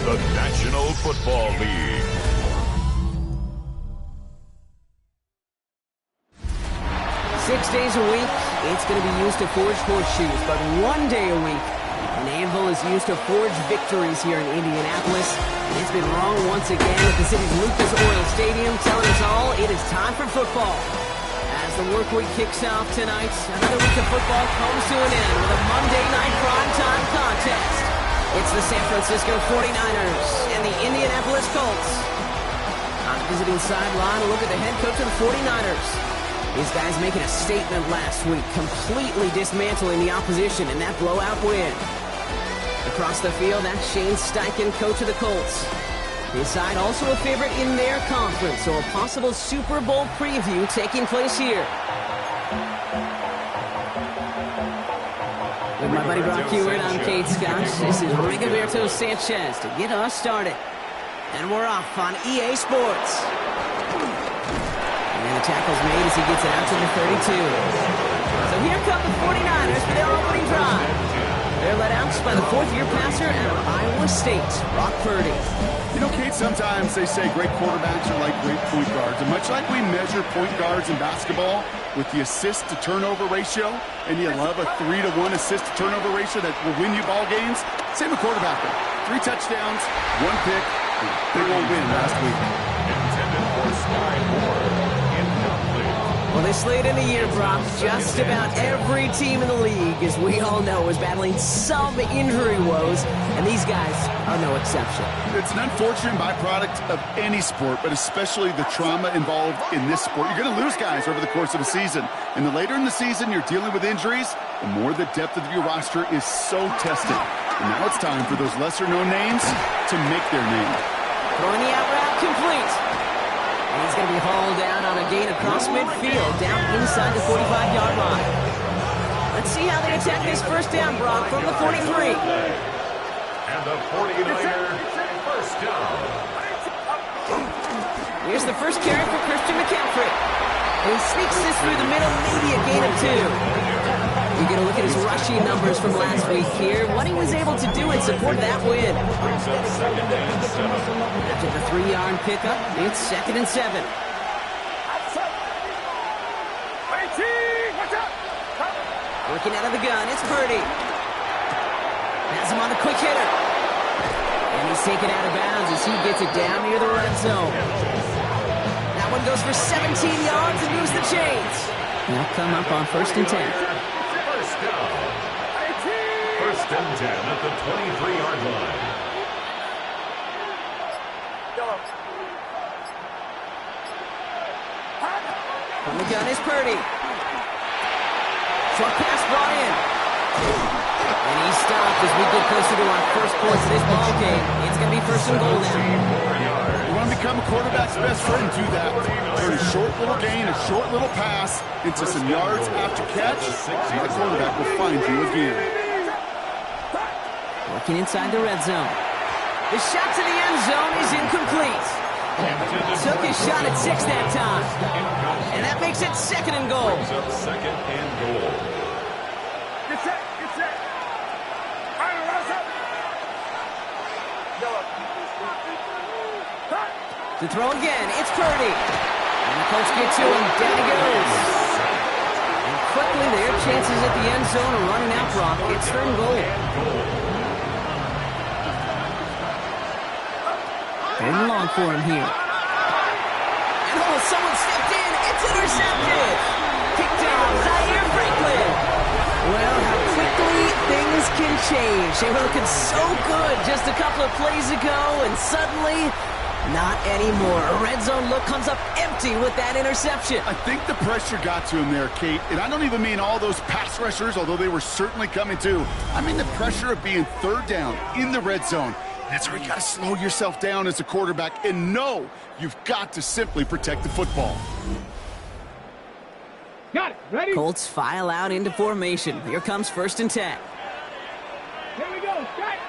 of the National Football League. Six days a week, it's going to be used to forge horseshoes, but one day a week, an anvil is used to forge victories here in Indianapolis. It's been wrong once again with the city's Lucas Oil Stadium telling us all it is time for football. As the work week kicks off tonight, another week of football comes to an end with a Monday night primetime contest. It's the San Francisco 49ers and the Indianapolis Colts. On the visiting sideline, a look at the head coach of the 49ers. These guys making a statement last week, completely dismantling the opposition in that blowout win. Across the field, that's Shane Steichen, coach of the Colts. His side also a favorite in their conference, so a possible Super Bowl preview taking place here. With my buddy Brock Hewitt, I'm Kate Scott. This is Rigoberto Sanchez to get us started. And we're off on EA Sports. And the tackle's made as he gets it out to the 32. So here come the 49ers for their opening drive. They're led out by the fourth-year passer out of Iowa State, Brock Purdy. You know, Kate, sometimes they say great quarterbacks are like great point guards. And much like we measure point guards in basketball with the assist-to-turnover ratio, and you love a 3-to-1 assist-to-turnover ratio that will win you ball games, same with quarterbacking. 3 touchdowns, 1 pick, and a big old win last week. Intended for Sky Moore. Well, this late in the year, Brock, just about every team in the league, as we all know, is battling some injury woes, and these guys are no exception. It's an unfortunate byproduct of any sport, but especially the trauma involved in this sport. You're going to lose guys over the course of a season, and the later in the season you're dealing with injuries, the more the depth of your roster is so tested. And now it's time for those lesser-known names to make their name. Throwing the out route complete. And he's going to be hauled down on a gain across midfield, down inside the 45-yard line. Let's see how they attack this first down, Brock, from the 43. And the 49er first down. Here's the first carry for Christian McCaffrey. And he sneaks this through the middle, maybe a gain of 2. You get a look at his rushing numbers from last week here, what he was able to do in support of that win. After the 3-yard pickup, it's 2nd and 7. Working out of the gun, it's Purdy. Has him on the quick hitter. And he's taken out of bounds as he gets it down near the red zone. That one goes for 17 yards and moves the chains. They'll come up on 1st and 10. First and 10 at the 23-yard line. From the gun is Purdy. Short pass brought in. And he stopped as we get closer to our first points of this ball game. It's going to be 1st and goal now. You want to become a quarterback's best friend, do that. Turn a short little gain, a short little pass into some yards after catch, and the quarterback will find you again. Working inside the red zone. The shot to the end zone is incomplete. Took his shot at 6 that time. And that makes it 2nd and goal. Second and goal. Get set, get set. All right, rise up. To throw again, it's Purdy. And the Colts get to him. Down he goes. And quickly, their chances at the end zone are running out, Brock. It's 3rd and goal. 3rd and long for him here. And oh, someone stepped in. It's intercepted. Kicked out, Zaire Franklin. Well, how quickly things can change. They were looking so good just a couple of plays ago, and suddenly, not anymore. A red zone look comes up empty with that interception. I think the pressure got to him there, Kate. And I don't even mean all those pass rushers, although they were certainly coming too. I mean the pressure of being 3rd down in the red zone. That's where you got to slow yourself down as a quarterback and know you've got to simply protect the football. Got it. Ready? Colts file out into formation. Here comes 1st and 10. Here we go. Got it.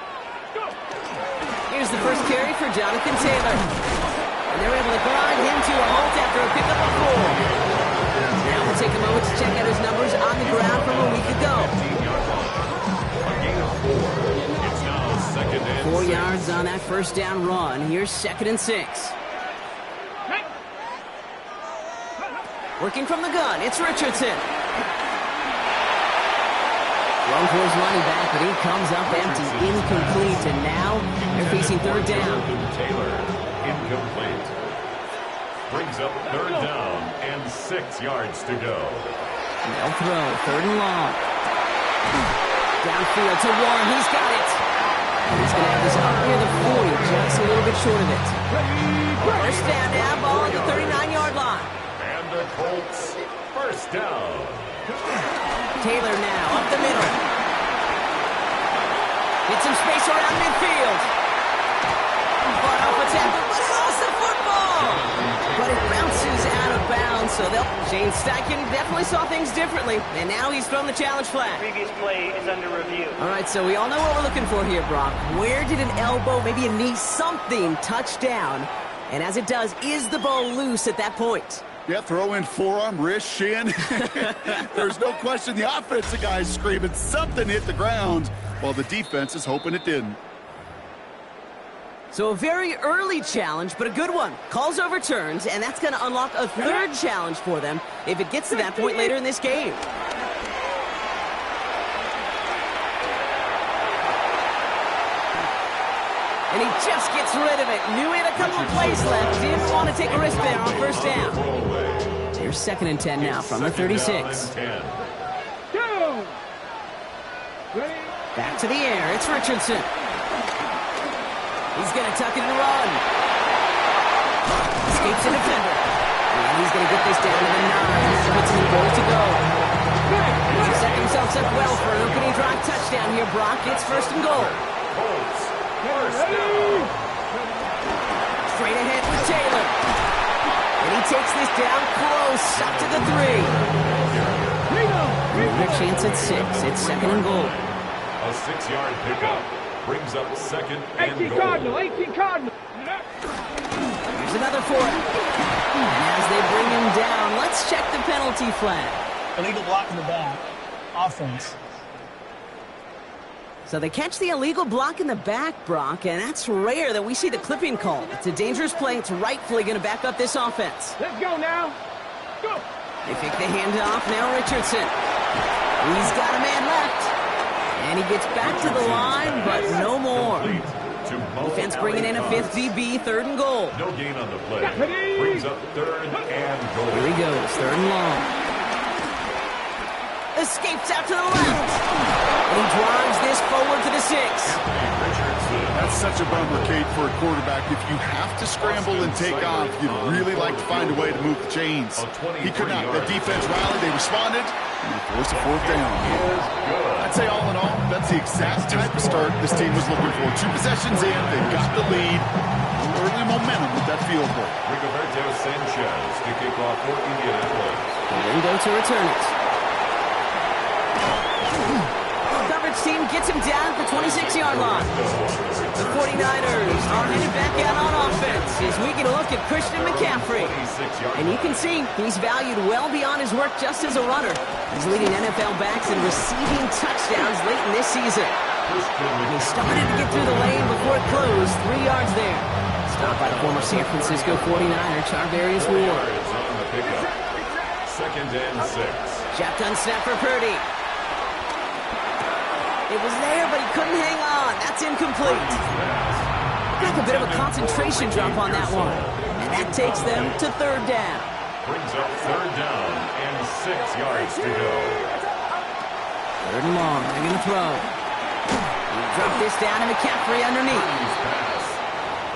Go. Here's the first carry for Jonathan Taylor. And they're able to grind him to a halt after a pickup of 4. Now we'll take a moment to check out his numbers on the ground from a week ago. A gain of 4. It's now 2nd and 4 yards on that first down run. Here's 2nd and 6. Working from the gun, it's Richardson. Thrown for his running back, but he comes up empty, incomplete, and now they're facing 3rd down. Taylor, incomplete. Brings up 3rd down and 6 yards to go. They'll throw, 3rd and long. Downfield to Warren, he's got it. He's going to have this up near the 40, just a little bit short of it. First down now, ball at the 39-yard line. And the Colts, first down. Taylor now, up the middle. Get some space around midfield. Fought off a tackle, but he lost the football. But it bounces out of bounds, so Shane Steichen definitely saw things differently, and now he's thrown the challenge flag. Previous play is under review. All right, so we all know what we're looking for here, Brock. Where did an elbow, maybe a knee, something touch down? And as it does, is the ball loose at that point? Yeah, throw in forearm, wrist, shin. There's no question the offensive guy's screaming something hit the ground while the defense is hoping it didn't. So a very early challenge, but a good one. Calls overturned, and that's going to unlock a 3rd challenge for them if it gets to that point later in this game. And he just gets rid of it. Knew he had a couple of plays left. Didn't want to take a risk there on first down. There's 2nd and 10 now from the 36. Back to the air. It's Richardson. He's going to tuck it and run. Escapes the defender. And he's going to get this down to the 9. That puts him in goal to go. He's set themselves up well for an opening drive touchdown here, Brock. It's 1st and goal. Straight ahead with Taylor. And he takes this down close, up to the 3. Another chance at 6. It's 2nd and goal. A 6-yard pickup brings up 2nd and 18 goal. Cardinal, 18 Cardinal. Here's another 4. And as they bring him down, let's check the penalty flag. Illegal block in the back. Offense. So they catch the illegal block in the back, Brock, and that's rare that we see the clipping call. It's a dangerous play. It's rightfully going to back up this offense. Let's go now. Go. They fake the handoff. Now Richardson. He's got a man left. And he gets back to the line, but no more. Defense bringing in a 5th DB, 3rd and goal. No gain on the play. Brings up 3rd and goal. Here he goes, 3rd and long. Escapes out to the left. And he drives this forward to the 6. That's such a bummer, Kate, for a quarterback. If you have to scramble and take off, you'd really like to find a way to move the chains. He could not. The defense rallied, they responded, and they forced a 4th down. I'd say all in all, that's the exact type of start this team was looking for. 2 possessions in, they got the lead. Early momentum with that field goal. Rigoberto Sanchez to kick off for Indianapolis. Window to return it. Coverage team gets him down at the 26-yard line. The 49ers are headed back out on offense as we get a look at Christian McCaffrey. And you can see he's valued well beyond his work just as a runner. He's leading NFL backs in receiving touchdowns late in this season. And he started to get through the lane before it closed. 3 yards there. Stopped by the former San Francisco 49er, Charvarius Ward. 2nd and 6. Shotgun snap for Purdy. It was there, but he couldn't hang on. That's incomplete. Got a bit of a concentration drop on that one. And that takes them to 3rd down. Brings up 3rd down and 6 yards to go. 3rd and long. They're going to throw. Drop this down to McCaffrey underneath.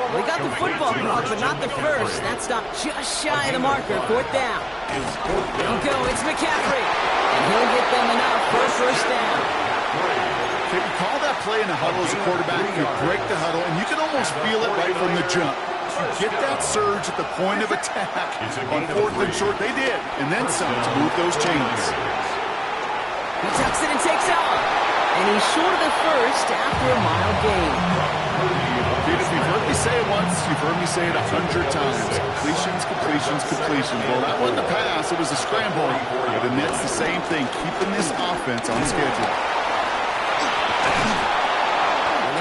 Well, he got the football block, but not the first. That stopped just shy of the marker. 4th down. There you go. It's McCaffrey. And he'll get them enough for a 1st down. If you call that play in the huddle as a quarterback, you break the huddle, and you can almost feel it right from the jump. You get that surge at the point of attack. On 4th and short, they did, and then some to move those chains. He tucks it and takes off. And he's short of the first after a mile gain. Dude, if you've heard me say it once, you've heard me say it 100 times. Completions, completions, completions. Well, that wasn't a pass. It was a scramble. But the Nets, the same thing, keeping this offense on schedule.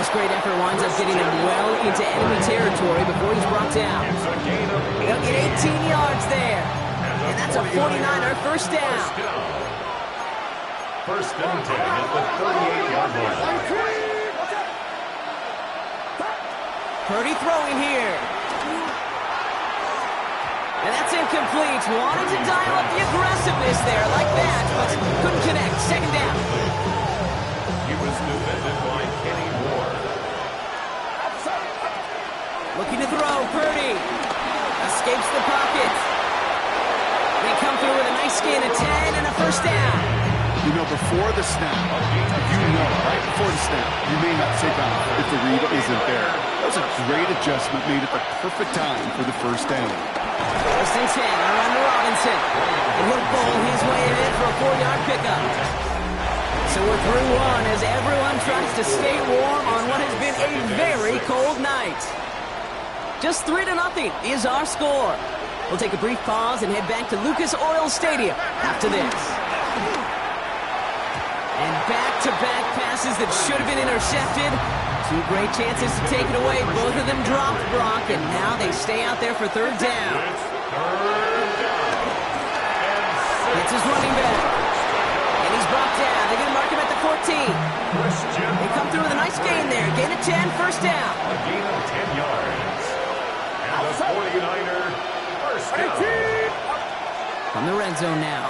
This great effort winds up getting him well into enemy territory before he's brought down. It's a gain of They'll get 18 yards there. And that's a 49er first down. First and 10 at the 38-yard line. Purdy throwing here. And that's incomplete. Wanted to dial up the aggressiveness there like that, but couldn't connect. Second down. He was defended by Kenny Moore. Looking to throw. Purdy escapes the pocket. They come through with a nice gain of 10 and a first down. You know, before the snap, right before the snap, you may not take off if the read isn't there. That was a great adjustment made at the perfect time for the first down. First and 10, around to Robinson. And he'll bowl his way ahead for a 4-yard pickup. So we're through one as everyone tries to stay warm on what has been a very cold night. Just 3-0 is our score. We'll take a brief pause and head back to Lucas Oil Stadium after this. And back-to-back passes that should have been intercepted. Two great chances to take it away. Both of them dropped, Brock, and now they stay out there for third down. It's his running back. And he's brought down. They're going to mark him at the 14. They come through with a nice gain there. Gain of 10, first down. A gain of 10 yards. And the 49er first down. From the red zone now.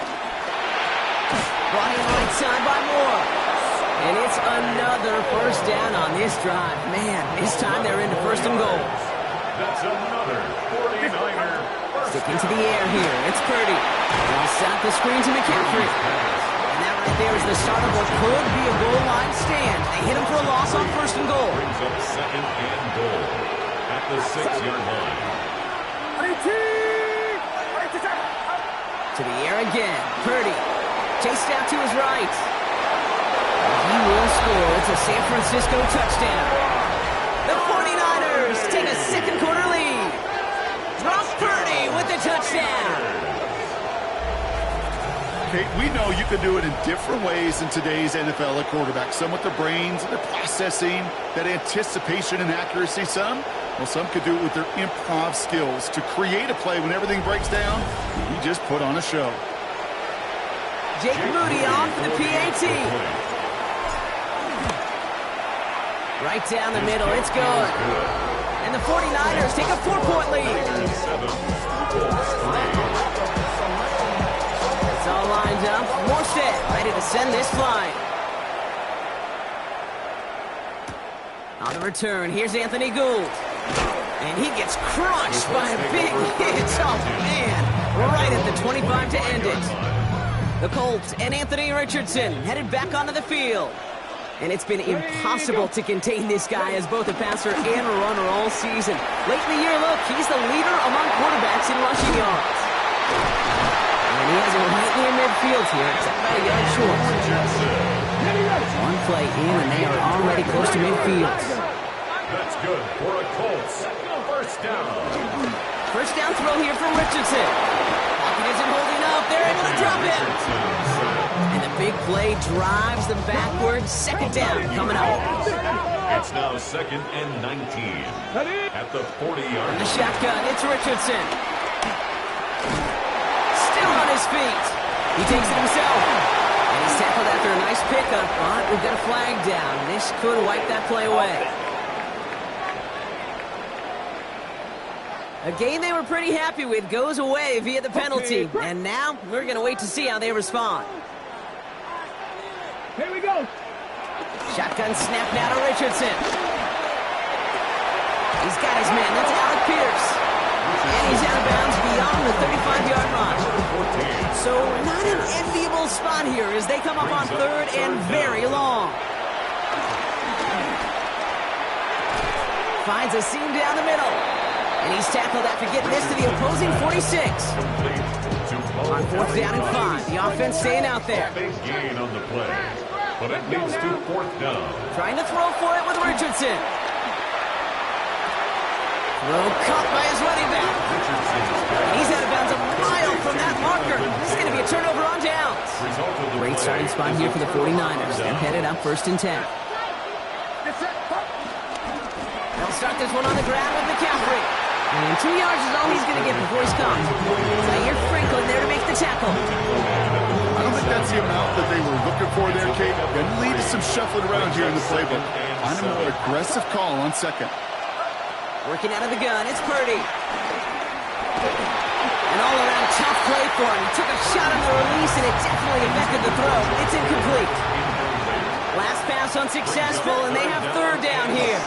Brought in right side by Moore. And it's another first down on this drive. Man, this time they're into first and goal. That's another 49er first Stick into the air here. It's Purdy. They'll set up the screen to McCaffrey. And that right there is the start of what could be a goal line stand. They hit him for a loss on first and goal. brings up second and goal at the 6-yard line. To the air again. Purdy. Chased out to his right. He will score. It's a San Francisco touchdown. The 49ers take a second quarter lead. Brock Purdy with the touchdown. Okay, we know you can do it in different ways in today's NFL at quarterback. Some with their brains, their processing, that anticipation and accuracy. Some could do it with their improv skills to create a play when everything breaks down. We just put on a show. Jake Moody off for the PAT. Right down the middle. It's good. And the 49ers take a 4-point lead. It's all lined up. Morstead ready to send this flying. On the return, here's Anthony Gould. And he gets crushed by a big hit. Oh, man. Right at the 25 to end it. The Colts and Anthony Richardson headed back onto the field. And it's been impossible to contain this guy as both a passer and a runner all season. Late in the year, look, he's the leader among quarterbacks in rushing yards. And he has it right near midfield here. It's about a yard short. One play in, and they are already close to midfield. That's good for a Colts. First down. First down throw here from Richardson. Pocket isn't holding up. They're able to drop him. And the big play drives them backwards. Second down coming up. It's now second and 19 at the 40-yard The line. shotgun, it's Richardson. Still on his feet. He takes it himself. And he's tackled after a nice pickup, but we've got a flag down. This could wipe that play away. A game they were pretty happy with goes away via the penalty. And now we're going to wait to see how they respond. Here we go. Shotgun snap now to Richardson. He's got his man. That's Alec Pierce. And he's out of bounds beyond the 35-yard line. So not an enviable spot here as they come up on third and very long. Finds a seam down the middle. And he's tackled after getting this to the opposing 46. On fourth down and 5. The offense staying out there. Big gain on the play, but it leads to fourth down. Trying to throw for it with Richardson. Throw caught by his running back. And he's out of bounds a mile from that marker. This is going to be a turnover on downs. Great starting spot here for the 49ers. They're headed up first and 10. Get set. They'll start this one on the ground with McCaffrey. And 2 yards is all he's going to get before he's caught. Zaire Franklin there to make the tackle. I don't think that's the amount that they were looking for there, Kate. Going to lead to some shuffling around here in the playbook. On a more aggressive call on second. Working out of the gun, it's Purdy. An all-around tough play for him. He took a shot on the release, and it definitely affected the throw. It's incomplete. Last pass unsuccessful, and they have third down here.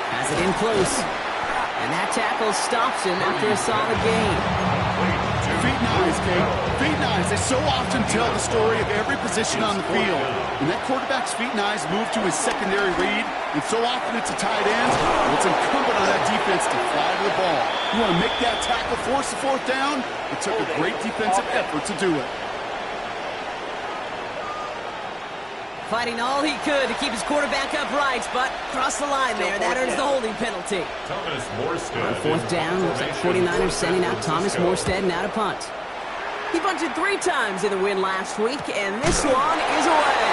Has it in close. And that tackle stops him after a solid gain. Feet and eyes, Kate. Feet and eyes. They so often tell the story of every position on the field. When that quarterback's feet and eyes move to his secondary read, and so often it's a tight end, well, it's incumbent on that defense to fly to the ball. You want to make that tackle, force the fourth down? It took a great defensive effort to do it. Fighting all he could to keep his quarterback upright, but crossed the line there. That earns the holding penalty. Thomas Morstead. On fourth down, looks like 49ers sending out Thomas Morstead now to punt. He punted 3 times in the win last week, and this one is away.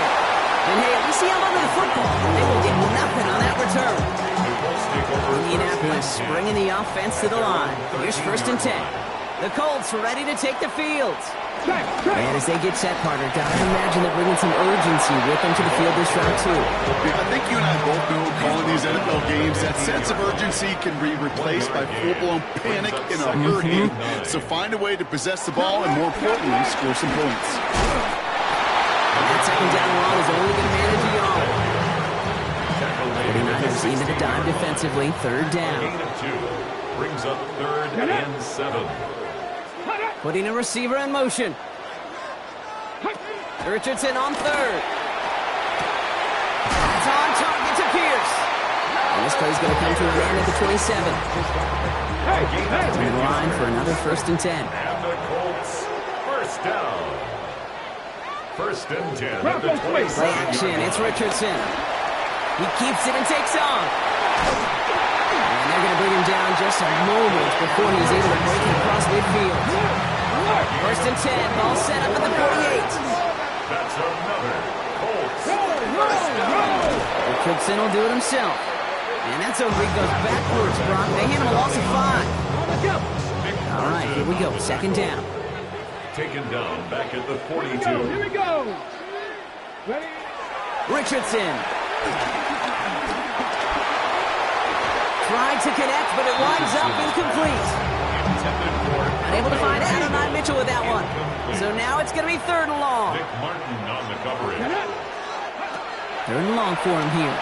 And hey, at least he held onto the football. They will get nothing on that return. Indianapolis bringing the offense to the line. Here's 1st and 10. The Colts ready to take the field. And as they get set, Carter, gotta imagine they're bringing some urgency with them to the field this round, too. I think you and I both know, calling these NFL games, that sense of urgency can be replaced by full-blown panic in a hurry. So find a way to possess the ball and, more importantly, score some points. And that second down run is only going to manage a yard. 49ers into the dive defensively, 3rd down. Gain of 2. Brings up 3rd and 7. Putting a receiver in motion. Richardson on 3rd. That's on target to Pierce. And this play's going to come to an end at the 27. In line for another 1st and 10. And the Colts, 1st down. 1st and 10 at the 27. Play action, it's Richardson. He keeps it and takes off. And they're going to bring him down just a moment before he's able to break it across midfield. 1st and 10, ball set up at the 48. That's another Colts 1st down. Richardson will do it himself. And that's over. He goes backwards, Brock. They hand him a loss of 5. All right, here we go. 2nd down. Taken down back at the 42. Here we go. Ready? Richardson. Tried to connect, but it winds up incomplete. Unable to find Adonai Mitchell with that one. So now it's going to be 3rd and long. Nick Martin on the coverage. 3rd and long for him here.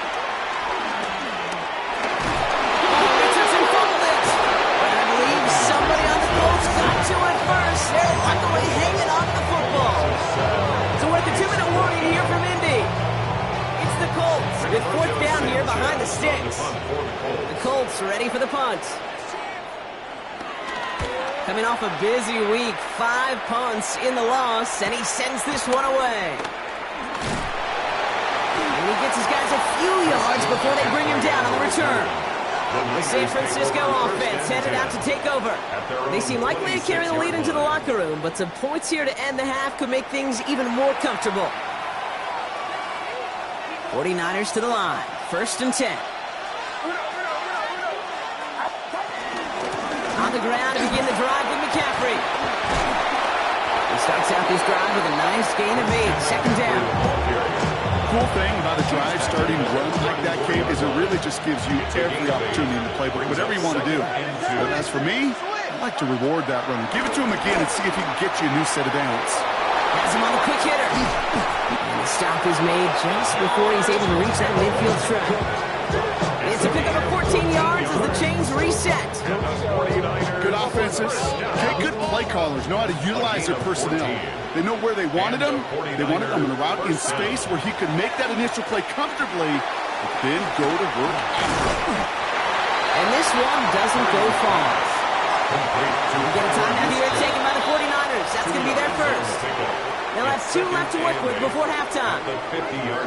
Richardson fumbled it. But I believe somebody on the Colts got to it first. They're luckily hanging on to the football. So we're at the 2-minute warning here from Indy. It's the Colts with 4th down here behind the sticks. The Colts ready for the punt. Coming off a busy week, 5 punts in the loss, and he sends this one away. And he gets his guys a few yards before they bring him down on the return. The San Francisco offense headed out to take over. They seem likely to carry the lead into the locker room, but some points here to end the half could make things even more comfortable. 49ers to the line, 1st and 10. On the ground to begin the drive with McCaffrey. He starts out this drive with a nice gain of 8, 2nd down. Cool thing about a drive starting run like that, Kate, is it really just gives you every opportunity in the playbook, whatever you want to do. But as for me, I like to reward that runner. Give it to him again and see if he can get you a new set of downs. Has him on the quick hitter. And the stop is made just before he's able to reach that midfield strike. It's a pickup of 14 yards as the chains reset. Good offenses. Okay, good play callers know how to utilize their personnel. They know where they wanted him. They wanted him in a route in space where he could make that initial play comfortably, but then go to work after. And this one doesn't go far. We get a timeout here taken by the 49ers. That's going to be their first. They'll have 2 left to work with before halftime.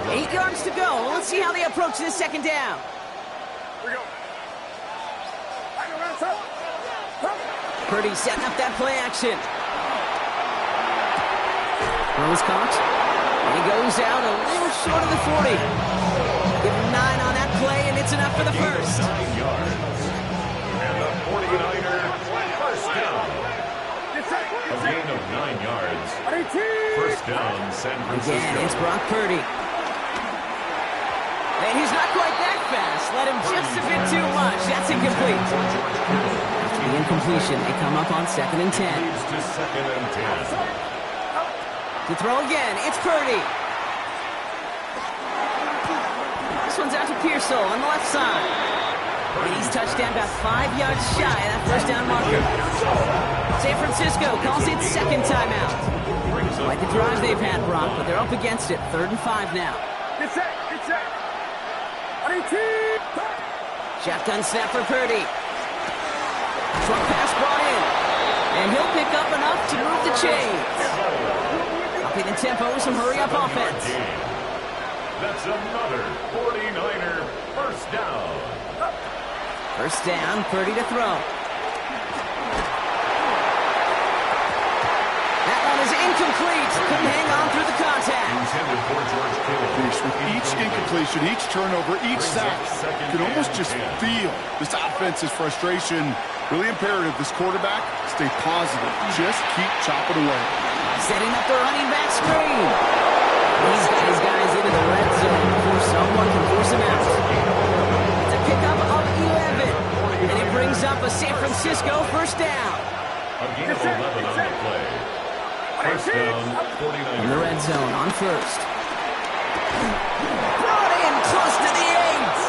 8 yards to go. Let's see how they approach this 2nd down. Purdy setting up that play action. Throws caught. And he goes out a little short of the 40. Give him 9 on that play, and it's a 9 yards. First down, San Francisco. Again, it's Brock Purdy. And he's not quite that fast. Let him just a bit too much. That's incomplete. After the incompletion, they come up on 2nd and 10. Leads to 2nd and 10. To throw again, it's Purdy. This one's out to Pearsall on the left side. And he's touchdown about 5 yards shy of that first down marker. San Francisco calls it second timeout. Quite the drive they've had, Brock, but they're up against it. 3rd and 5 now. Get set. Shotgun snap for Purdy. Short pass brought in. And he'll pick up enough to move the chains. Upping the tempo with some hurry-up offense. That's another 49er first down. First down, Purdy to throw. That one is incomplete. Couldn't hang on through the contact. Intended for George Kittle. With each incompletion, each turnover, each sack, you can almost just feel this offense's frustration. Really imperative this quarterback stay positive. Just keep chopping away. Setting up the running back screen. He's got his guys into the red zone before someone can force him out. It's a pickup of 11. And it brings up a San Francisco first down. A gain of 11 on the play. First down, 49. In the red zone on first. Brought in close to the 8.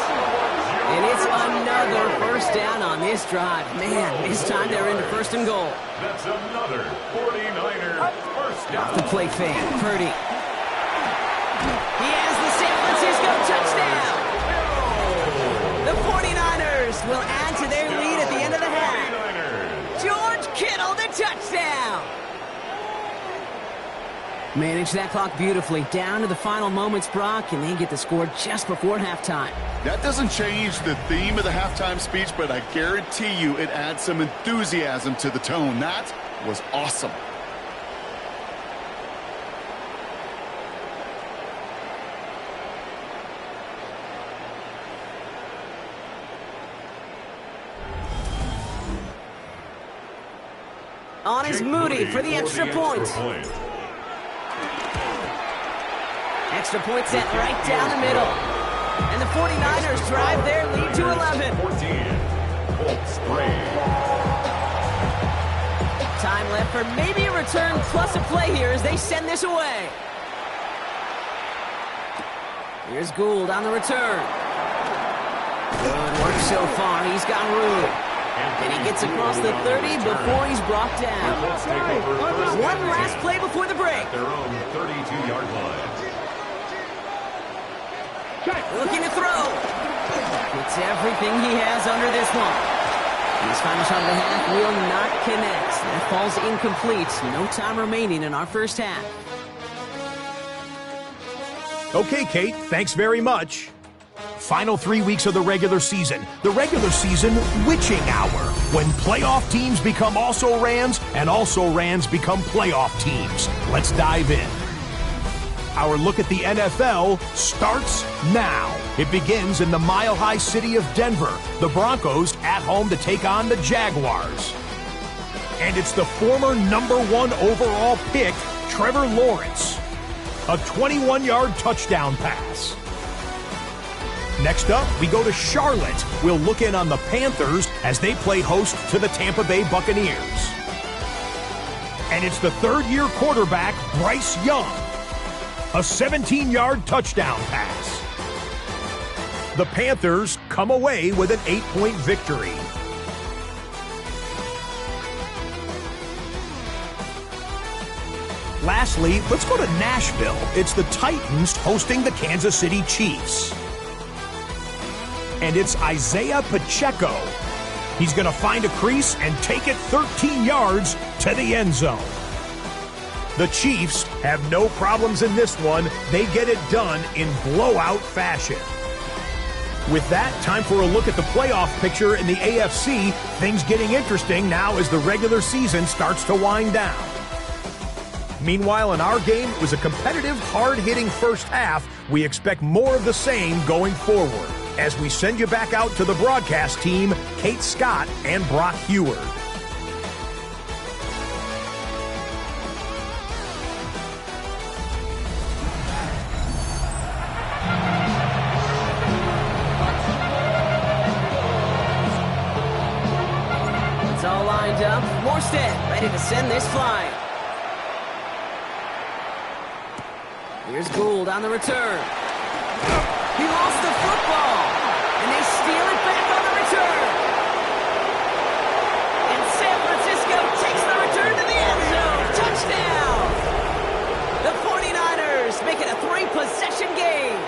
And it's another first down on this drive. Man, this time they're into 1st and goal. That's another 49er first down. Off the play fake, Purdy. He has the San Francisco touchdown. The 49ers will add to their lead at the end of the half. George Kittle, the touchdown. Manage that clock beautifully. Down to the final moments, Brock, and they get the score just before halftime. That doesn't change the theme of the halftime speech, but I guarantee you it adds some enthusiasm to the tone. That was awesome. On is Moody for the extra point. Extra point set right down the middle. And the 49ers drive their lead to 11. 14. Colts 3. Time left for maybe a return plus a play here as they send this away. Here's Gould on the return. Good work so far. He's got room. And he gets across the 30 before he's brought down. One last play before the break. Their own 32-yard line. Looking to throw. Gets everything he has under this one. His final shot of the half will not connect. That falls incomplete. No time remaining in our first half. Okay, Kate, thanks very much. Final 3 weeks of the regular season. The regular season witching hour, when playoff teams become also-rans and also-rans become playoff teams. Let's dive in. Our look at the NFL starts now. It begins in the mile-high city of Denver. The Broncos at home to take on the Jaguars. And it's the former #1 overall pick, Trevor Lawrence. A 21-yard touchdown pass. Next up, we go to Charlotte. We'll look in on the Panthers as they play host to the Tampa Bay Buccaneers. And it's the third-year quarterback, Bryce Young. A 17-yard touchdown pass. The Panthers come away with an 8-point victory. Lastly, let's go to Nashville. It's the Titans hosting the Kansas City Chiefs. And it's Isaiah Pacheco. He's going to find a crease and take it 13 yards to the end zone. The Chiefs have no problems in this one. They get it done in blowout fashion. With that, time for a look at the playoff picture in the AFC. Things getting interesting now as the regular season starts to wind down. Meanwhile, in our game, it was a competitive, hard-hitting first half. We expect more of the same going forward. As we send you back out to the broadcast team, Kate Scott and Brock Heward. lined up. Morstead ready to send this flying. Here's Gould on the return. He lost the football, and they steal it back on the return. And San Francisco takes the return to the end zone. Touchdown! The 49ers make it a 3-possession game.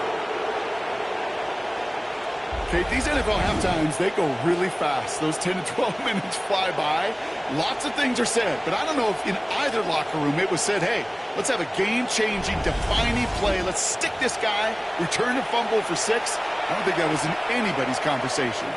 Okay, these NFL halftimes, they go really fast. Those 10 to 12 minutes fly by. Lots of things are said, but I don't know if in either locker room it was said, hey, let's have a game-changing, defining play. Let's stick this guy, return and fumble for 6. I don't think that was in anybody's conversation.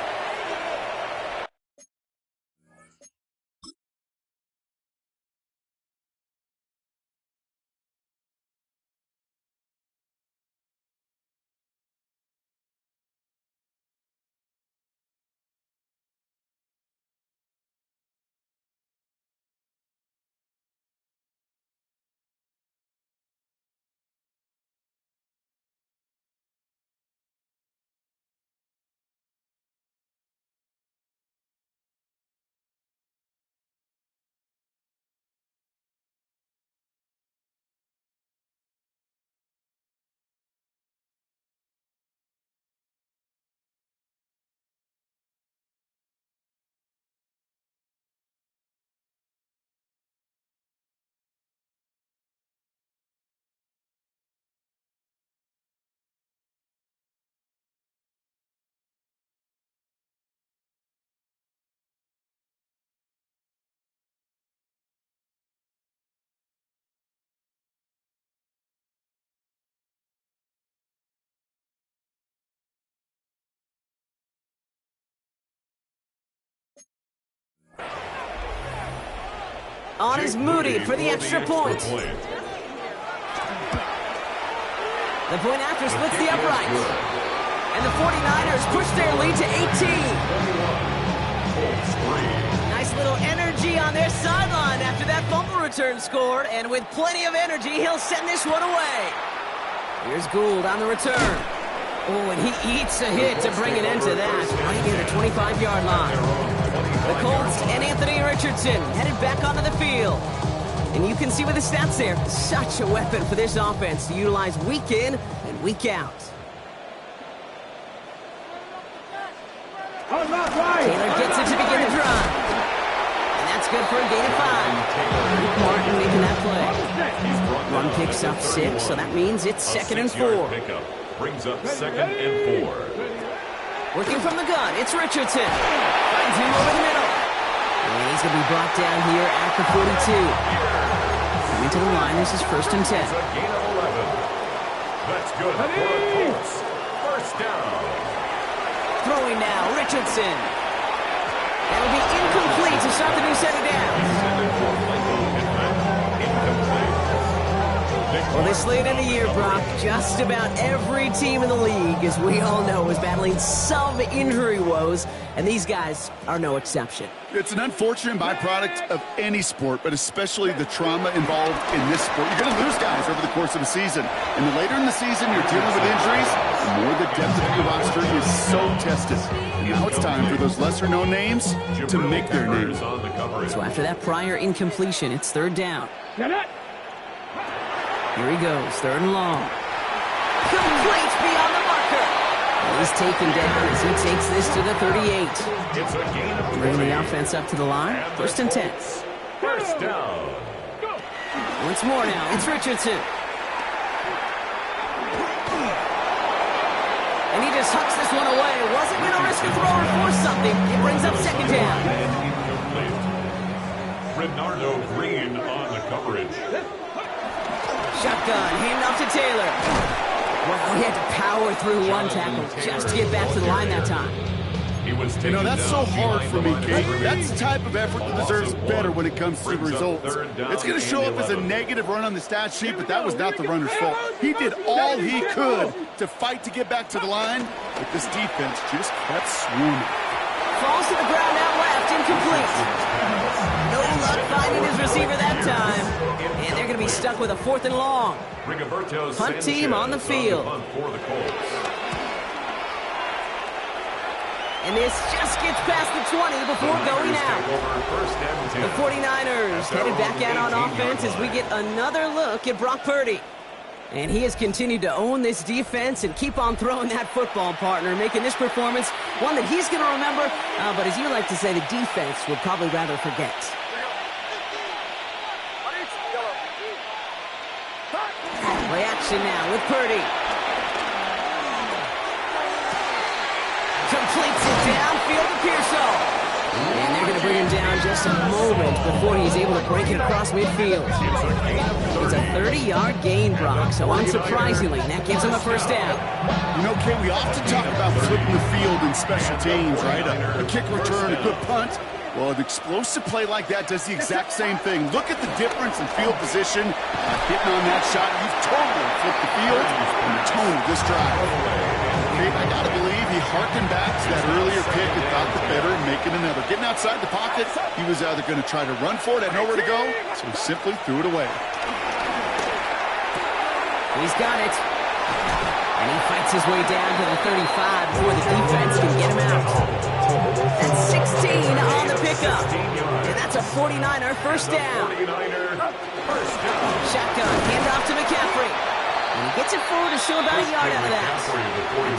On is Moody for the extra point. The point after splits the uprights. And the 49ers push their lead to 18. Nice little energy on their sideline after that fumble return scored. And with plenty of energy, he'll send this one away. Here's Gould on the return. Oh, and he eats a hit to bring an end to that. Right near the 25-yard line. The Colts and Anthony Richardson headed back onto the field. And you can see with the stats there, such a weapon for this offense to utilize week in and week out. Taylor gets it to begin the drive. And that's good for a gain of 5. Martin making that play. Run picks up 6, so that means it's 2nd and 4. Brings up 2nd and 4. Working from the gun, it's Richardson. Finds him over the middle. And he's going to be brought down here at the 42. Coming to the line, this is 1st and 10. It's a gain of 11. That's good for the Colts. First down. Throwing now, Richardson. That'll be incomplete to start the new set of downs. Well, this late in the year, Brock, just about every team in the league, as we all know, is battling some injury woes, and these guys are no exception. It's an unfortunate byproduct of any sport, but especially the trauma involved in this sport. You're going to lose guys over the course of a season. And the later in the season you're dealing with injuries, the more the depth of your roster is so tested. And now it's time for those lesser-known names to make their name. So after that prior incompletion, it's 3rd down. Here he goes, 3rd and long. Complete beyond the marker. He's taken down as he takes this to the 38. It's a gain of 3. Bringing the offense up to the line, 1st and 10. First down. Once more now, it's Richardson. And he just hucks this one away. Wasn't going to risk a throw or force something. It brings up 2nd down. Renardo Green on the coverage. Shotgun, hand off to Taylor. Well, he had to power through one tackle just to get back to the line that time. You know, that's so hard for me, Kate. That's the type of effort that deserves better when it comes to the results. It's going to show up as a negative run on the stat sheet, but that was not the runner's fault. He did all he could to fight to get back to the line, but this defense just kept swarming. Falls to the ground out left, incomplete. No luck finding his receiver that time. And they're going to be stuck with a 4th and long. Punt team on the field. And this just gets past the 20 before going out. The 49ers headed back out on offense as we get another look at Brock Purdy. And he has continued to own this defense and keep on throwing that football, partner, making this performance one that he's going to remember, but as you like to say, the defense would probably rather forget. Reaction now with Purdy. Completes it downfield to Pearsall. And they're going to bring him down just a moment before he's able to break it across midfield. It's a 30-yard gain, Brock, so unsurprisingly, that gives him a first down. You know, Kay, we often talk about flipping the field in special teams, right? A kick return, a good punt. Well, an explosive play like that does the exact same thing. Look at the difference in field position. Hitting on that shot, you've totally flipped the field and the tone of this drive. Okay, I got to believe he harkened back to that earlier pick and thought the better and making another. Getting outside the pocket, he was either going to try to run for it, had nowhere to go, so he simply threw it away. He's got it. And he fights his way down to the 35 before the defense can get him out. That's 16 on the pickup. And that's a 49er first down. Shotgun, handoff to McCaffrey. And he gets it forward to show about a yard out of that.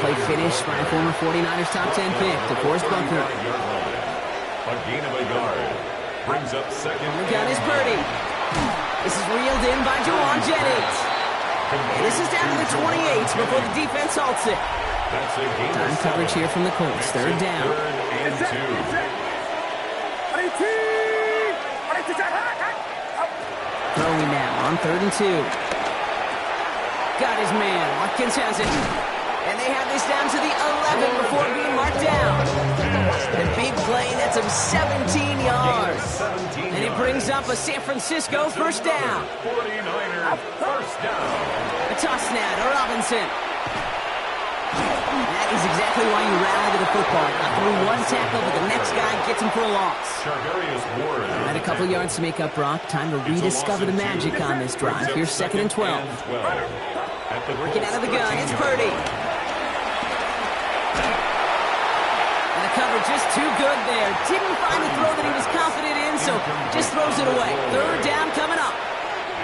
Play finished by a former 49ers top 10 pick, DeForest Buckner. A gain of a yard. Brings up second. On the gun is Purdy. This is reeled in by Juwan Jennings. And this is down to the 28 before the defense halts it. That's a gain. Time coverage here from the Colts. Third down. Third and 2. Throwing now on 3rd and 2. Got his man. Watkins has it. And they have this down to the 11 before being marked down. The big play, that's him 17 yards. And it brings up a San Francisco first down. 49ers first down. A toss now to Robinson. That is exactly why you rally to the football. Not through one tackle, but the next guy gets him for a loss. And a couple yards to make up, Brock. Time to rediscover the magic on this drive. Here's 2nd and 12. Working out of the gun, it's Purdy. And the coverage just too good there. Didn't find the throw that he was confident in, so just throws it away. Third down coming up.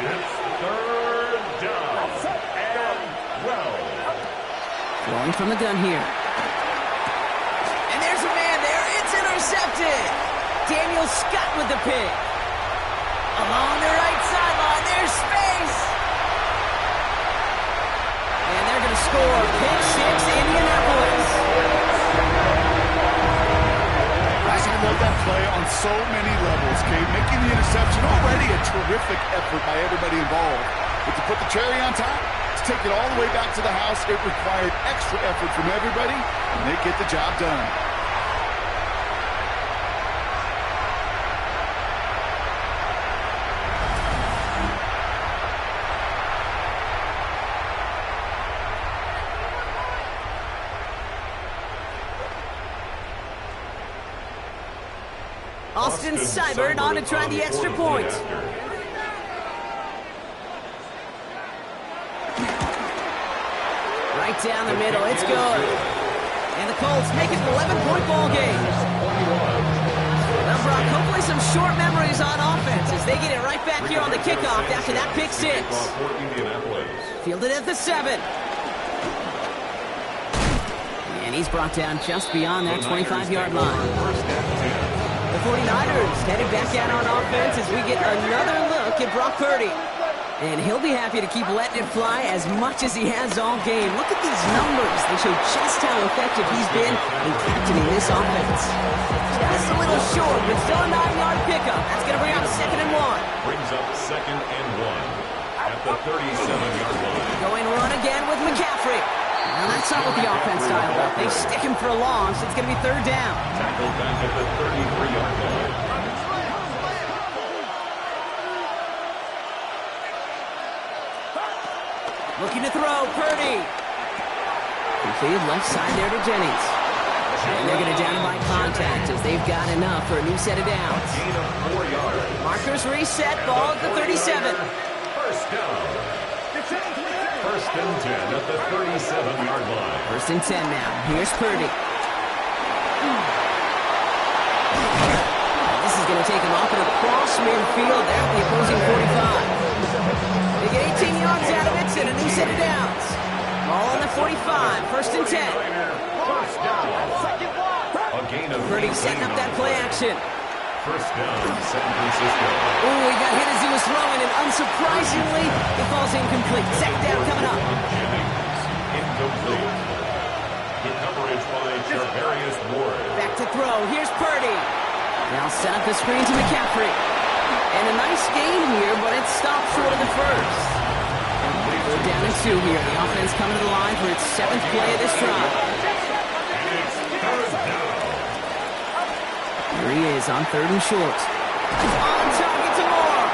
It's third down and 12. Throwing from the gun here. And there's a man there. It's intercepted. Daniel Scott with the pick. Along the right sideline, there's space. And they're going to score. Pick six, Indianapolis. I love that play on so many levels, Kate. Making the interception already a terrific effort by everybody involved. But to put the cherry on top, to take it all the way back to the house, it required extra effort from everybody, and they get the job done. Austin Seibert on to try the extra point. Right down the middle, it's good. And the Colts make it an 11-point ball game. Now, Brock, hopefully some short memories on offense as they get it right back here on the kickoff after that pick six. Fielded at the 7. And he's brought down just beyond that 25-yard line. The 49ers headed back out on offense as we get another look at Brock Purdy. And he'll be happy to keep letting it fly as much as he has all game. Look at these numbers. They show just how effective he's been in captaining this offense. Just a little short, but still a 9-yard pickup. That's going to bring up 2nd and 1. Brings up 2nd and 1 at the 37-yard line. Going run again with McCaffrey. Now that's not what the offense style about. They stick him for a long, so it's going to be 3rd down. Tackled back at the 33-yard line. Looking to throw, Purdy. Completed left side there to Jennings. And they're going to down him by contact as they've got enough for a new set of downs. Gain of 4 yards. Markers reset, ball at the 37. First down. 1st and 10 at the 37-yard line. 1st and 10 now. Here's Purdy. take him off and across midfield there at the opposing 45. They get 18 yards out of it and a new set of downs. Ball on the 45, first and 10. First down. A gain of Purdy setting up that play action. First down, San Francisco. Oh, he got hit as he was throwing, and unsurprisingly, it falls incomplete. Second down coming up. Incomplete. The coverage by Charvarius Ward. Back to throw. Here's Purdy. Now set up the screen to McCaffrey. And a nice gain here, but it stopped short of the first. They're down and 2 here. The offense coming to the line for its 7th play of this drive. It's third down. Here he is on 3rd and short. He's on target to Moore.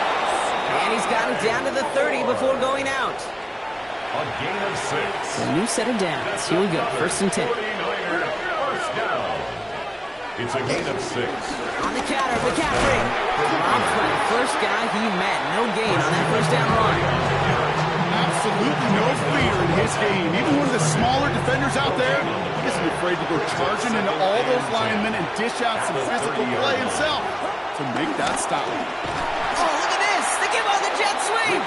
And he's got it down to the 30 before going out. A gain of 6. A new set of downs. Here we go. First and 10. 49er, first down. It's a gain of 6. On the counter, McCaffrey. Rob's the first guy he met. No gain on that first down run. Absolutely no fear in his game. Even one of the smaller defenders out there, he isn't afraid to go charging into all those linemen and dish out some physical play himself to make that stop. Oh, look at this. They give on the jet sweep.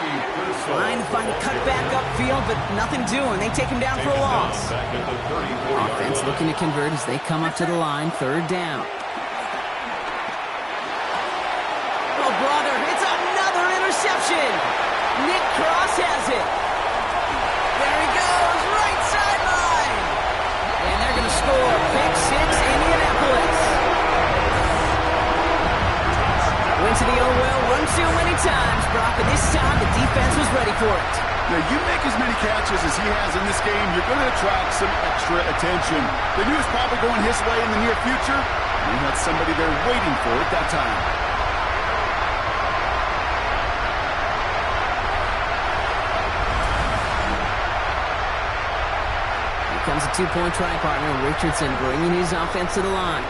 Trying to find a cutback upfield, but nothing doing. They take him down for a loss. Offense looking to convert as they come up to the line. 3rd down. Oh, brother, it's another interception. Nick Cross has it. There he goes, right sideline. And they're going to score. Pick 6, Indianapolis. Went to the old well, run too many times, Brock, but this time the defense was ready for it. Now, you make as many catches as he has in this game, you're going to attract some extra attention. They knew it was probably going his way in the near future. They had somebody there waiting for it that time. Comes a 2-point try partner. Richardson bringing his offense to the line.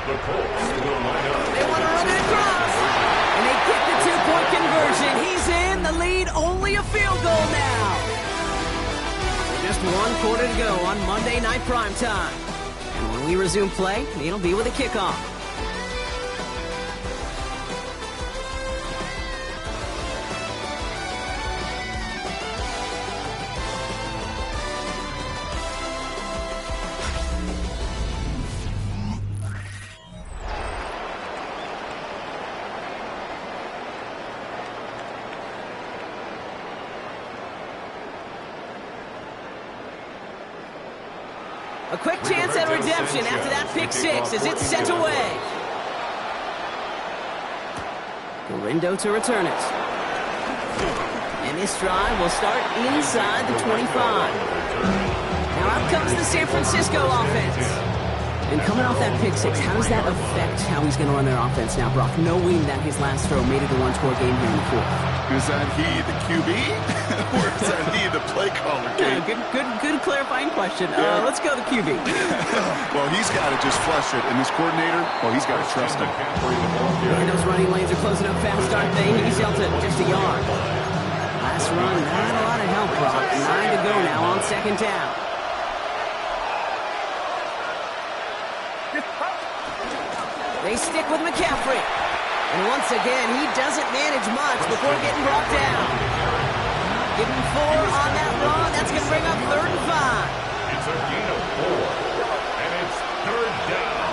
The Colts will line up. They want to run it across. And they get the 2-point conversion. He's in. The lead, only a field goal now. Just 1 quarter to go on Monday Night Primetime. And when we resume play, it'll be with a kickoff. A quick chance at redemption after that pick 6 as it's sent away. Gorindo to return it. And this drive will start inside the 25. Now out comes the San Francisco offense. And coming off that pick 6, how does that affect how he's going to run their offense now, Brock, knowing that his last throw made it a 1-score game here in the 4th? Is that he, the QB? Or is that he, the play caller? Yeah, good clarifying question. Let's go the QB. Well, he's got to just flush it. And this coordinator, well, he's got to trust him. And those running lanes are closing up fast, aren't they? He's dealt it just a yard. Last run, not a lot of help, Brock. 9 to go now on 2nd down. They stick with McCaffrey. And once again, he doesn't manage much before getting brought down. Give him 4 on that run. That's going to bring up 3rd and 5. It's a gain of 4. And it's 3rd down.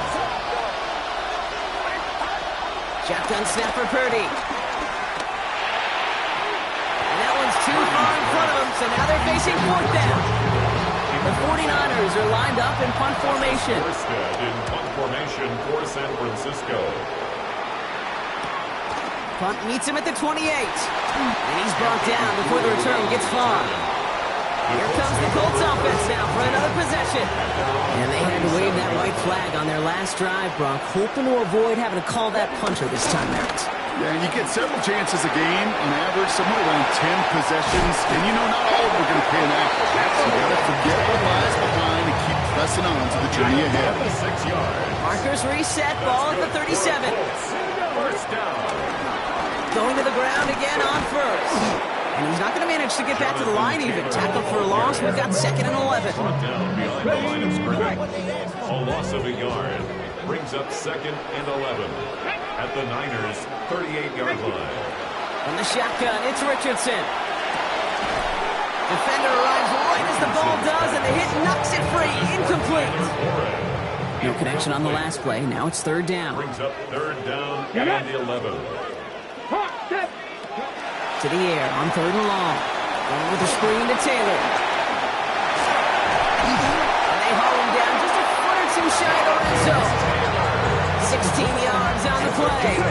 Shotgun snap for Purdy. And that one's too far in front of him, so now they're facing 4th down. The 49ers are lined up in punt formation. Forsted in punt formation for San Francisco. Punt meets him at the 28. And he's brought down before the return gets far. Here comes the Colts offense now for another possession. And they had to wave that white flag on their last drive, Brock, hoping to avoid having to call that punter this time out. Yeah, and you get several chances a game, on average, somewhere around 10 possessions. And you know not all of them are going to pan out. So you got to forget what lies behind and keep pressing on to the journey ahead. 6 yards. Markers reset, ball at the 37. First down. Going to the ground again on first. And he's not going to manage to get back to the line even. Tackle for a loss. We've got 2nd and 11. Brought down behind the line of scrimmage. A loss of a yard. Brings up 2nd and 11 at the Niners' 38-yard line. From the shotgun, it's Richardson. Defender arrives right as the ball does, and the hit knocks it free. Incomplete. No connection on the last play. Now it's 3rd down. Brings up 3rd down and 11. To the air on 3rd and long. Going with a screen to Taylor. And they haul him down just a foot or two shy of the red zone. 16 yards on the play.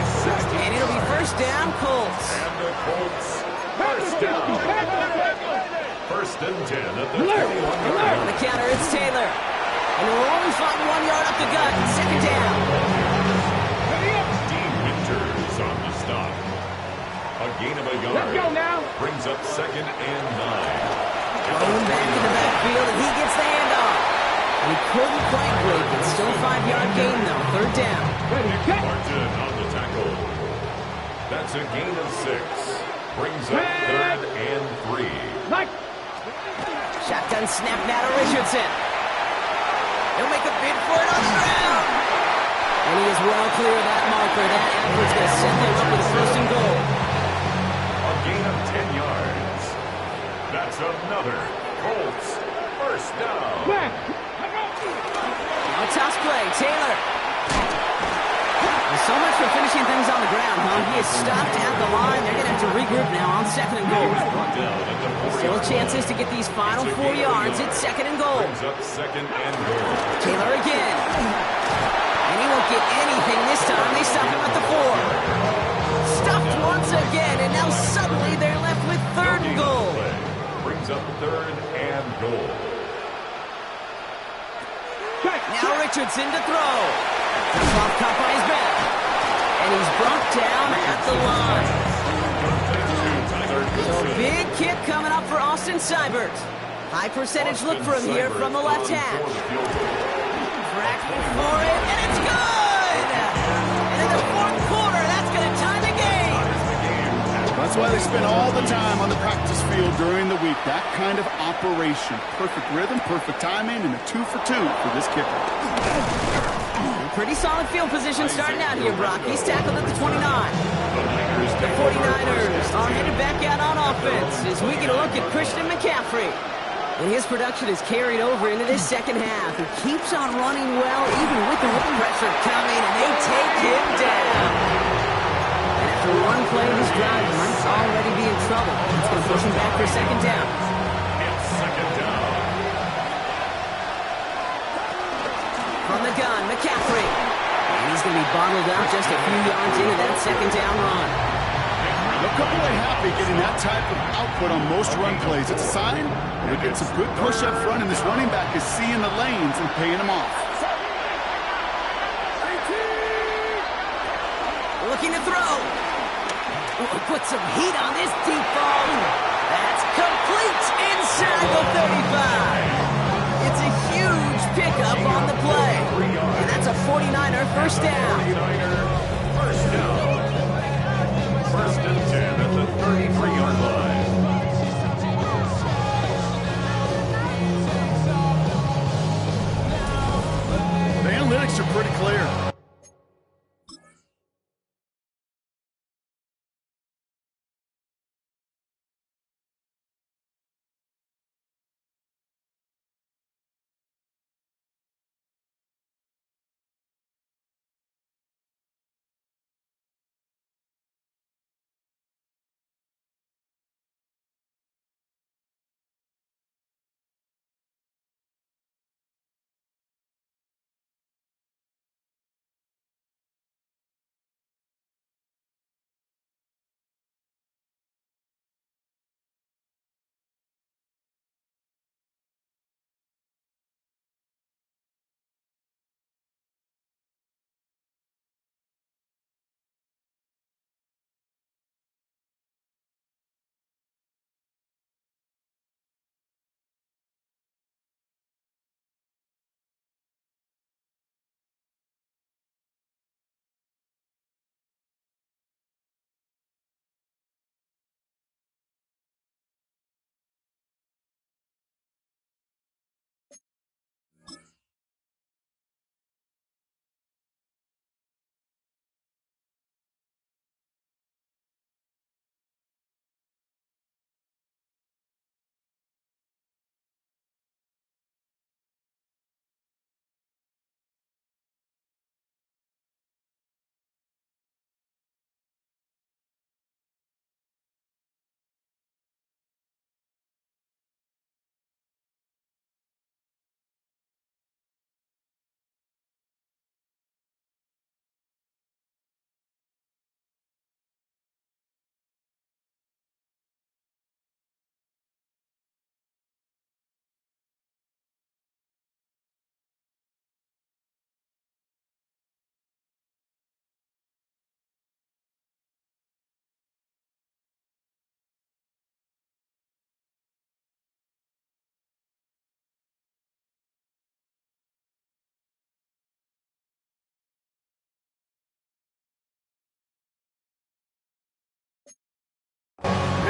And it'll be 1st down, Colts. And the Colts, 1st down. 1st and 10 at the 21-yard On the counter, it's Taylor. And we'll only find 1 yard up the gut. 2nd down. Dean Winters on the stop. A gain of a yard. Let's go now. Brings up 2nd and 9. Going back in the backfield, and he gets the handoff. And he couldn't quite break it. Still a 5-yard gain, though. 3rd down. Martin on the tackle. That's a gain of 6. Brings up 3rd and 3. Shotgun snap now to Richardson. He'll make a bid for it on the ground. And he is well clear of that marker. That effort's going to set them up with a 1st and goal. A gain of 10 yards. That's another Colts 1st down. Now a toss play. Taylor. Well, so much for finishing things on the ground, huh? He is stopped at the line. They're going to have to regroup now on 2nd and goal. Brought down at the 4 Still chances to get these final 4 yards. It's 2nd and goal. Brings up 2nd and goal. Taylor again. And he won't get anything this time. They stop him at the 4. Stuffed once again, and now suddenly they're left with 3rd and goal. Brings up 3rd and goal. Now Richardson to throw. Comes off cup on his back. And he's brought down at the line. So big kick coming up for Austin Seibert. High percentage look for him here from the left hash. Tracking for it, and it's good! And in the 4th quarter, that's going to tie the game. That's why they spend all the time on the practice field during the week. That kind of operation. Perfect rhythm, perfect timing, and a 2 for 2 for this kicker. Pretty solid field position starting out here, Brock. He's tackled at the 29. The 49ers are headed back out on offense as we get a look at Christian McCaffrey. And his production is carried over into this 2nd half. He keeps on running well, even with the wind pressure coming, and they take him down. And after one play of this drive, he might already be in trouble. It's going to push him back for 2nd down. It's 2nd down. From the gun, McCaffrey. And he's going to be bottled up just a few yards into that 2nd down run. Look away happy getting that type of output on most run plays. It's a sign they're getting some good push up front, and this running back is seeing the lanes and paying them off. Looking to throw. Ooh, put some heat on this deep ball. That's complete inside the 35. It's a huge pickup on the play. And that's a 49er 1st down. 1st down. 1st and 10 at the 33-yard line. The analytics are pretty clear.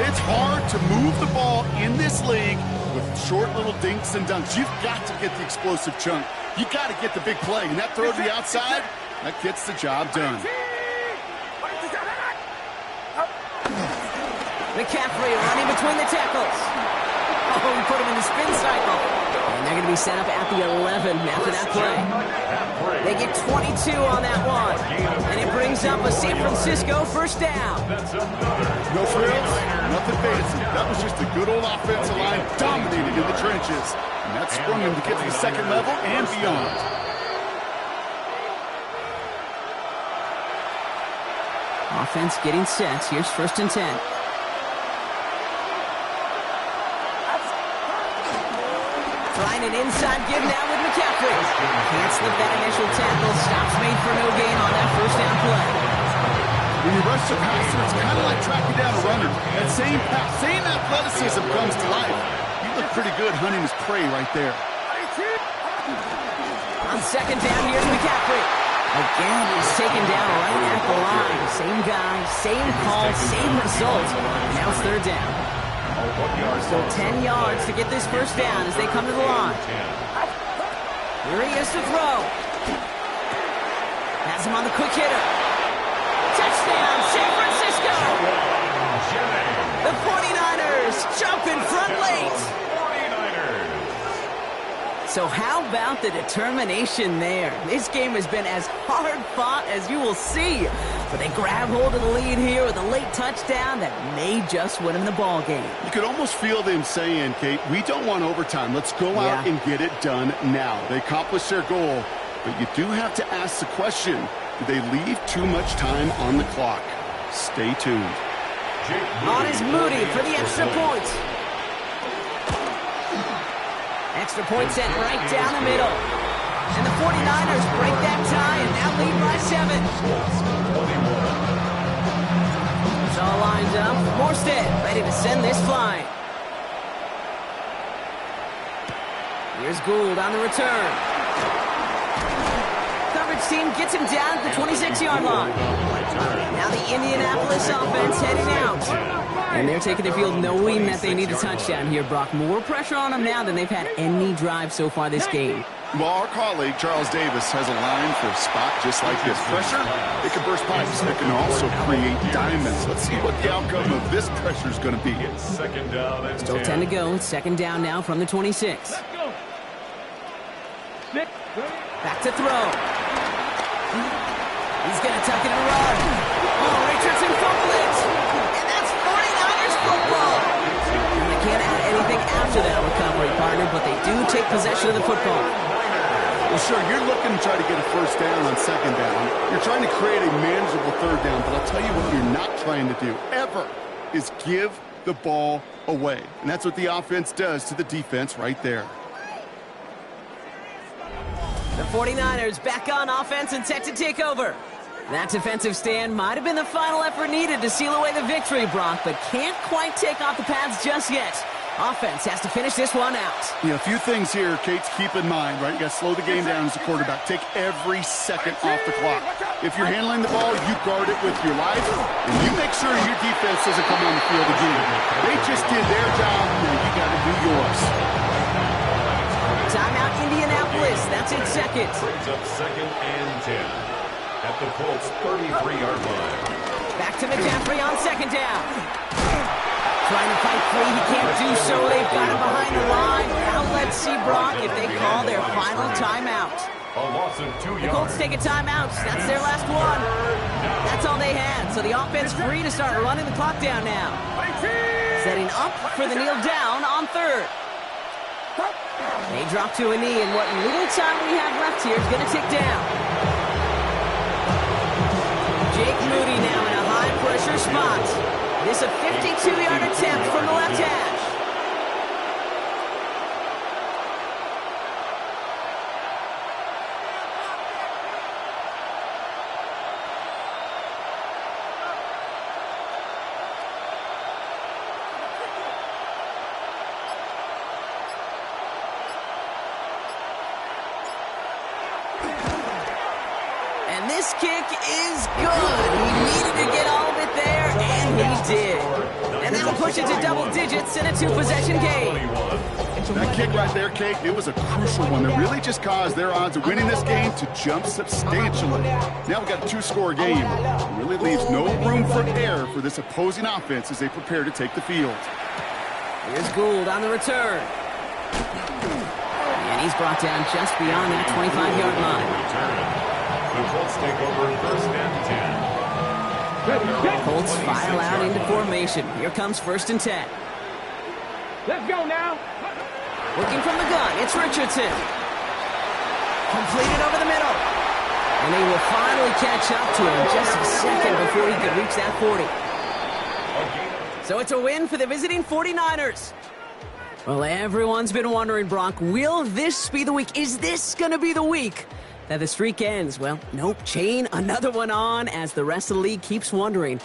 It's hard to move the ball in this league with short little dinks and dunks. You've got to get the explosive chunk. You got to get the big play. And that throw to the outside, that gets the job done. McCaffrey running between the tackles. Oh, he put him in the spin cycle. And they're going to be set up at the 11 after that play. They get 22 on that one. And it brings up a San Francisco first down. No frills, nothing fancy. That was just a good old offensive line dominating in the trenches. And that sprung him to get to the second level and beyond. Offense getting set. Here's 1st and 10. Trying an inside give now with McCaffrey. Can't slip that initial tackle. Stops made for no gain on that first down play. When you rush the passer, it's kind of like tracking down a runner. That same athleticism comes to life. You look pretty good hunting his prey right there. On 2nd down, here's McCaffrey. Again, he's taken down right at the line. Same guy, same call, same result. Now it's 3rd down. So 10 yards to get this first down as they come to the line. Here he is to throw. Has him on the quick hitter. Touchdown, San Francisco! The 49ers jump in front late. So how about the determination there? This game has been as hard fought as you will see. But they grab hold of the lead here with a late touchdown that may just win them the ball game. You could almost feel them saying, Kate, we don't want overtime. Let's go out and get it done now. They accomplished their goal, but you do have to ask the question, do they leave too much time on the clock? Stay tuned. On is Moody for the extra point. Extra point sent right down the middle. And the 49ers break that tie and now lead by 7. It's all lined up. Morstead ready to send this flying. Here's Gould on the return. Coverage team gets him down at the 26-yard line. Now the Indianapolis offense heading out. And they're taking the field knowing that they need a touchdown here, Brock. More pressure on them now than they've had any drive so far this game. Well, our colleague, Charles Davis, has a line for a spot just like this. Pressure, it can burst pipes. It can also create diamonds. Let's see what the outcome of this pressure is going to be. Second down and Still 10 to go. 2nd down now from the 26. Back to throw. He's going to tuck it and run. Oh, Richardson fumbled it. And that's 49ers football. And they can't add anything after that recovery, partner, but they do take possession of the football. Well, sure, you're looking to try to get a first down on 2nd down. You're trying to create a manageable 3rd down, but I'll tell you what you're not trying to do, ever, is give the ball away. And that's what the offense does to the defense right there. The 49ers back on offense and set to take over. That defensive stand might have been the final effort needed to seal away the victory, Brock, but can't quite take off the pads just yet. Offense has to finish this one out. A few things here, Kate's, keep in mind, right? You got to slow the game down as a quarterback. Take every second off the clock. If you're handling the ball, you guard it with your life, and you make sure your defense doesn't come on the field again. They just did their job, and you got to do yours. Timeout, Indianapolis. That's its 2nd. Brings up 2nd and 10 at the Colts 33-yard line. Back to McCaffrey on 2nd down. Trying to fight free, he can't do so. They've got him behind the line. Now let's see, Brock, if they call their final timeout. A loss of 2 yards. The Colts take a timeout. That's their last one. That's all they had. So the offense free to start running the clock down now. Setting up for the kneel down on 3rd. They drop to a knee, and what little time we have left here is going to tick down. Jake Moody now in a high-pressure spot. This a 52-yard attempt from the left hash. And this kick is good. He needed to get all of it there, and he did. And that'll push it to double digits in a two-possession game. That kick right there, Kate, it was a crucial one that really just caused their odds of winning this game to jump substantially. Now we've got a two-score game. It really leaves no room for error for this opposing offense as they prepare to take the field. Here's Gould on the return. And he's brought down just beyond that 25-yard line. The Colts take over first and 10. Colts file out into formation. Here comes 1st and 10. Let's go now. Working from the gun, it's Richardson. Completed over the middle. And they will finally catch up to him just a second before he could reach that 40. So it's a win for the visiting 49ers. Well, everyone's been wondering, Brock, will this be the week? Is this going to be the week that the streak ends? Well, nope, chain another one on as the rest of the league keeps wondering,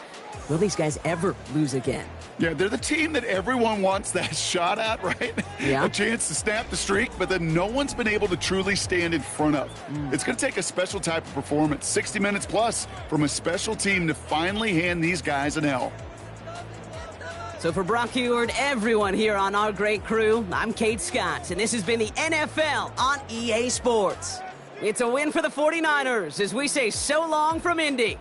will these guys ever lose again? Yeah, they're the team that everyone wants that shot at, right? Yeah. A chance to snap the streak, but then no one's been able to truly stand in front of. It's going to take a special type of performance, 60 minutes plus, from a special team to finally hand these guys an L. So for Brock Heward, everyone here on our great crew, I'm Kate Scott, and this has been the NFL on EA Sports. It's a win for the 49ers as we say so long from Indy.